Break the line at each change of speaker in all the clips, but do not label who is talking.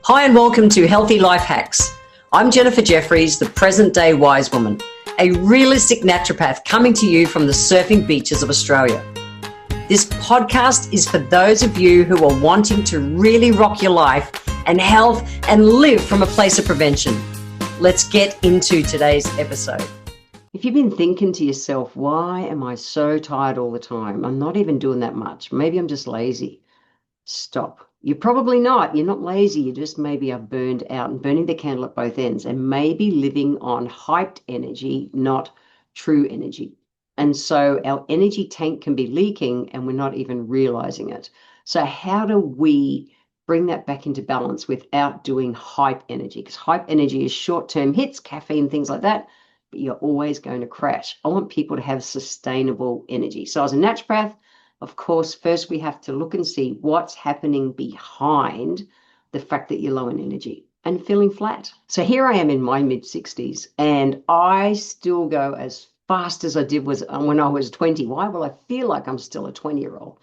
Hi and welcome to Healthy Life Hacks. I'm Jennifer Jefferies, the present day wise woman, a realistic naturopath coming to you from the surfing beaches of Australia. This podcast is for those of you who are wanting to really rock your life and health and live from a place of prevention. Let's get into today's episode. If you've been thinking to yourself, why am I so tired all the time? I'm not even doing that much. Maybe I'm just lazy. Stop. You're probably not. You're not lazy. You just maybe are burned out and burning the candle at both ends and maybe living on hyped energy, not true energy. And so our energy tank can be leaking and we're not even realizing it. So how do we bring that back into balance without doing hype energy? Because hype energy is short-term hits, caffeine, things like that, but you're always going to crash. I want people to have sustainable energy. So as a naturopath, of course, first we have to look and see what's happening behind the fact that you're low in energy and feeling flat. So here I am in my mid-60s and I still go as fast as I did when I was 20. Why? Well, I feel like I'm still a 20-year-old.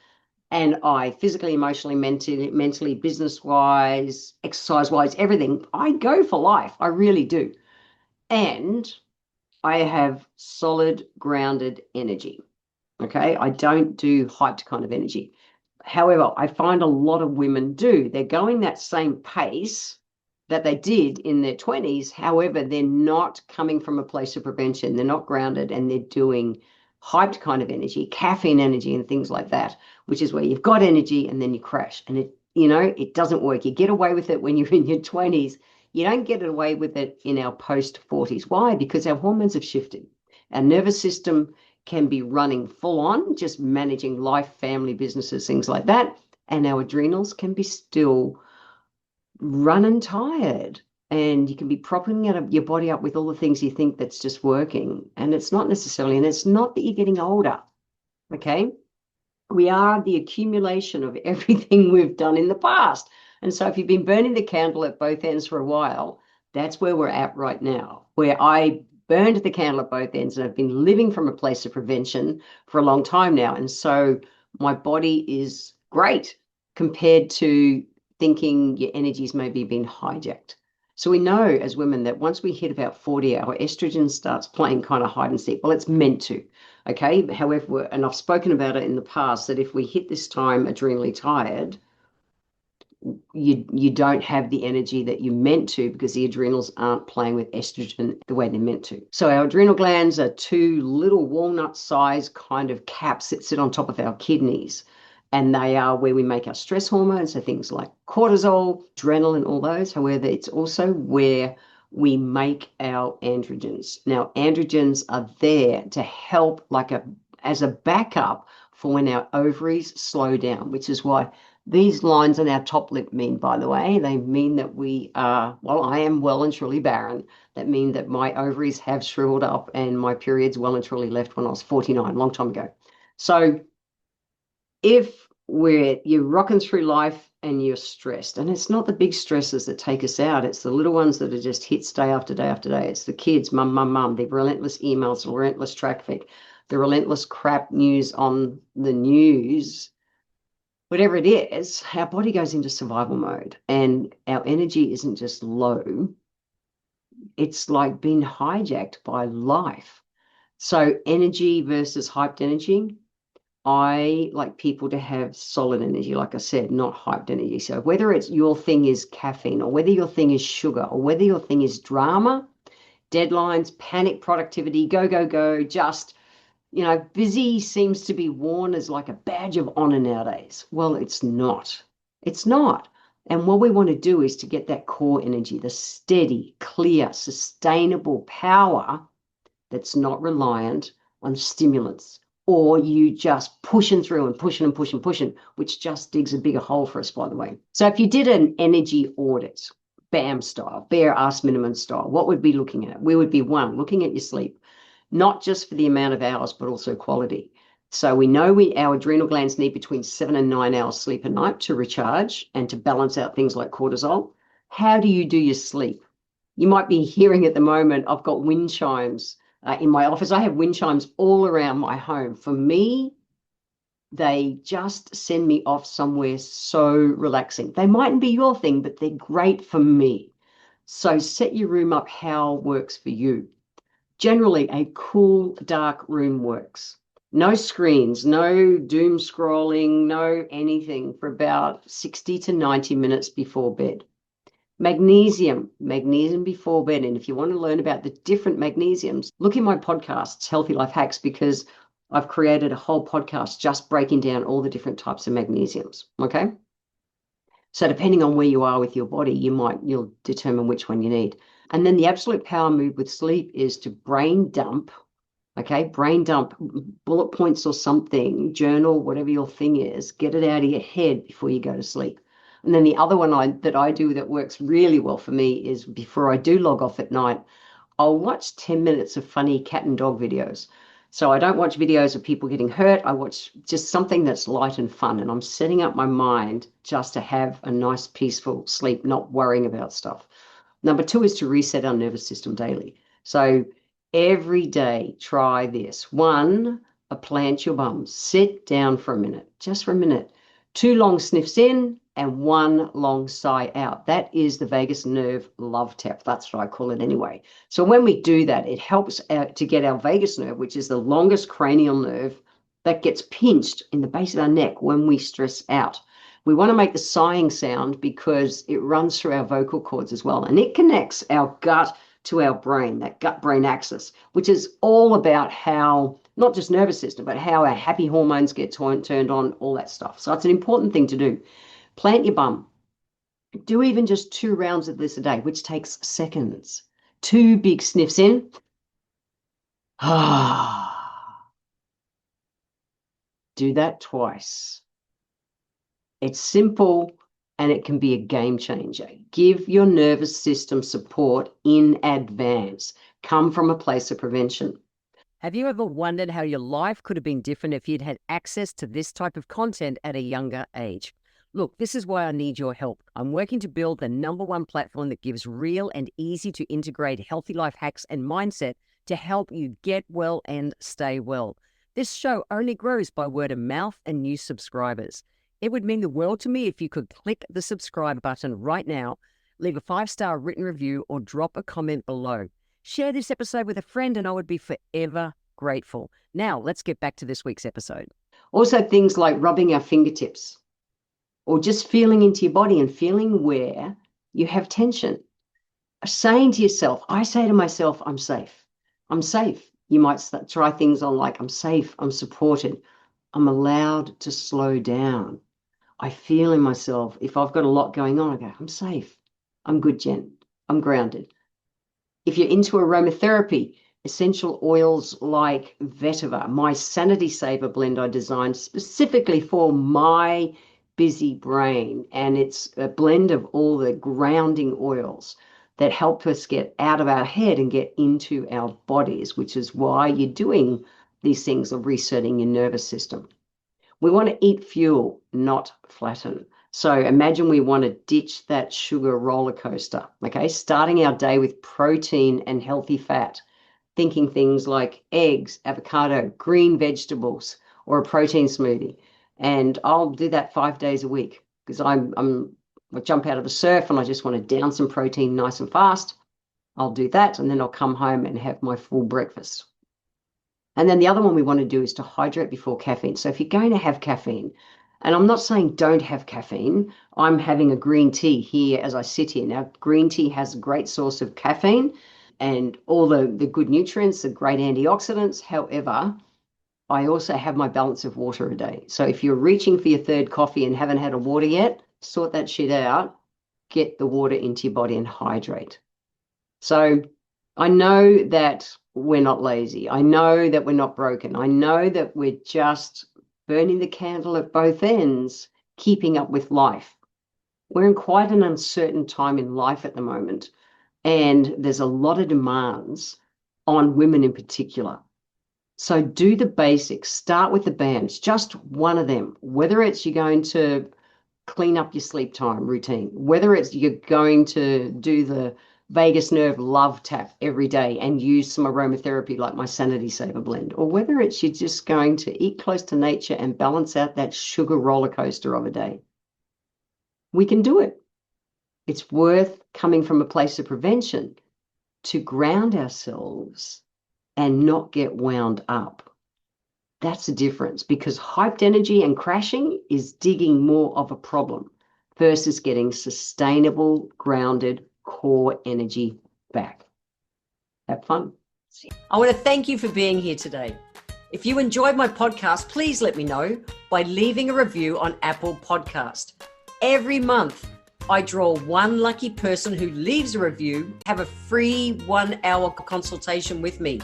And I physically, emotionally, mentally, business-wise, exercise-wise, everything, I go for life. I really do. And I have solid, grounded energy. Okay, I don't do hyped kind of energy. However, I find a lot of women do. They're going that same pace that they did in their 20s. However, they're not coming from a place of prevention. They're not grounded and they're doing hyped kind of energy, caffeine energy and things like that, which is where you've got energy and then you crash. And it doesn't work. You get away with it when you're in your 20s. You don't get away with it in our post 40s. Why? Because our hormones have shifted. Our nervous system can be running full on, just managing life, family, businesses, things like that. And our adrenals can be still running tired. And you can be propping your body up with all the things you think that's just working. And it's not necessarily, and it's not that you're getting older, okay? We are the accumulation of everything we've done in the past. And so if you've been burning the candle at both ends for a while, that's where we're at right now, where I burned the candle at both ends and I've been living from a place of prevention for a long time now. And so my body is great compared to thinking your energies maybe been hijacked. So we know as women that once we hit about 40, our estrogen starts playing kind of hide and seek. Well, it's meant to, okay? However, and I've spoken about it in the past, that if we hit this time adrenally tired, you don't have the energy that you're meant to because the adrenals aren't playing with estrogen the way they're meant to. So our adrenal glands are two little walnut-sized kind of caps that sit on top of our kidneys, and they are where we make our stress hormones, so things like cortisol, adrenaline, all those. However, it's also where we make our androgens. Now, androgens are there to help as a backup for when our ovaries slow down, which is why these lines on our top lip mean, by the way, they mean that I am well and truly barren. That means that my ovaries have shriveled up and my period's well and truly left when I was 49, a long time ago. So if you're rocking through life and you're stressed, and it's not the big stresses that take us out, it's the little ones that are just hits day after day after day. It's the kids, mum, the relentless emails, the relentless traffic, the relentless crap news on the news. Whatever it is, our body goes into survival mode and our energy isn't just low. It's like being hijacked by life. So energy versus hyped energy, I like people to have solid energy, like I said, not hyped energy. So whether it's your thing is caffeine or whether your thing is sugar or whether your thing is drama, deadlines, panic, productivity, go, just busy seems to be worn as like a badge of honor nowadays. Well, it's not. It's not. And what we want to do is to get that core energy, the steady, clear, sustainable power that's not reliant on stimulants or you just pushing through and pushing, which just digs a bigger hole for us, by the way. So if you did an energy audit, BAM style, Arse Minimum style, what would we be looking at? We would be looking at your sleep. Not just for the amount of hours, but also quality. So we know our adrenal glands need between 7 and 9 hours sleep a night to recharge and to balance out things like cortisol. How do you do your sleep? You might be hearing at the moment, I've got wind chimes in my office. I have wind chimes all around my home. For me, They just send me off somewhere so relaxing. They mightn't be your thing, but they're great for me. So set your room up how works for you. Generally, a cool, dark room works. No screens, no doom scrolling, no anything for about 60 to 90 minutes before bed. Magnesium before bed. And if you want to learn about the different magnesiums, look in my podcasts, Healthy Life Hacks, because I've created a whole podcast just breaking down all the different types of magnesiums. Okay. So depending on where you are with your body, you'll determine which one you need. And then the absolute power move with sleep is to brain dump. Okay, brain dump, bullet points or something, journal, whatever your thing is, get it out of your head before you go to sleep. And then the other one that I do that works really well for me is before I do log off at night, I'll watch 10 minutes of funny cat and dog videos. So I don't watch videos of people getting hurt. I watch just something that's light and fun. And I'm setting up my mind just to have a nice, peaceful sleep, not worrying about stuff. Number 2 is to reset our nervous system daily. So every day, try this. 1, a plant your bum. Sit down for a minute, just for a minute. 2 long sniffs in and 1 long sigh out. That is the vagus nerve love tap. That's what I call it anyway. So when we do that, it helps to get our vagus nerve, which is the longest cranial nerve, that gets pinched in the base of our neck when we stress out. We want to make the sighing sound because it runs through our vocal cords as well. And it connects our gut to our brain, that gut-brain axis, which is all about how, not just nervous system, but how our happy hormones get turned on, all that stuff. So it's an important thing to do. Plant your bum. Do even just 2 rounds of this a day, which takes seconds. 2 big sniffs in. Do that twice. It's simple and it can be a game changer. Give your nervous system support in advance. Come from a place of prevention.
Have you ever wondered how your life could have been different if you'd had access to this type of content at a younger age? Look, this is why I need your help. I'm working to build the #1 platform that gives real and easy to integrate healthy life hacks and mindset to help you get well and stay well. This show only grows by word of mouth and new subscribers. It would mean the world to me if you could click the subscribe button right now, leave a 5-star written review, or drop a comment below. Share this episode with a friend and I would be forever grateful. Now, let's get back to this week's episode.
Also, things like rubbing our fingertips or just feeling into your body and feeling where you have tension. Saying to yourself, I say to myself, I'm safe. I'm safe. You might try things on like, I'm safe, I'm supported, I'm allowed to slow down. I feel in myself, if I've got a lot going on, I go, I'm safe. I'm good, Jen. I'm grounded. If you're into aromatherapy, essential oils like vetiver, my Sanity Saver blend I designed specifically for my busy brain. And it's a blend of all the grounding oils that help us get out of our head and get into our bodies, which is why you're doing these things of resetting your nervous system. We want to eat fuel, not flatten. So imagine we want to ditch that sugar roller coaster, okay? Starting our day with protein and healthy fat, thinking things like eggs, avocado, green vegetables, or a protein smoothie. And I'll do that 5 days a week because I jump out of the surf and I just want to down some protein nice and fast. I'll do that and then I'll come home and have my full breakfast. And then the other one we want to do is to hydrate before caffeine. So if you're going to have caffeine, and I'm not saying don't have caffeine, I'm having a green tea here as I sit here. Now, green tea has a great source of caffeine and all the good nutrients, the great antioxidants. However, I also have my balance of water a day. So if you're reaching for your 3rd coffee and haven't had a water yet, sort that shit out, get the water into your body and hydrate. So I know that we're not lazy. I know that we're not broken. I know that we're just burning the candle at both ends, keeping up with life. We're in quite an uncertain time in life at the moment, and there's a lot of demands on women in particular. So do the basics. Start with the bands, just one of them, whether it's you're going to clean up your sleep time routine, whether it's you're going to do the vagus nerve love tap every day and use some aromatherapy like my Sanity Saver blend, or whether it's you're just going to eat close to nature and balance out that sugar roller coaster of a day. We can do it. It's worth coming from a place of prevention to ground ourselves and not get wound up. That's the difference, because hyped energy and crashing is digging more of a problem versus getting sustainable, grounded core energy back. Have fun. I want to thank you for being here today. If you enjoyed my podcast, please let me know by leaving a review on Apple Podcast. Every month, I draw one lucky person who leaves a review, have a free 1-hour consultation with me.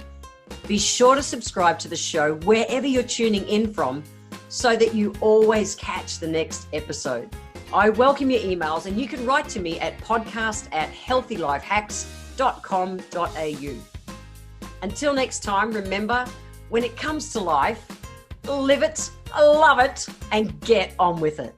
Be sure to subscribe to the show wherever you're tuning in from so that you always catch the next episode. I welcome your emails, and you can write to me at podcast@healthylifehacks.com.au. Until next time, remember, when it comes to life, live it, love it, and get on with it.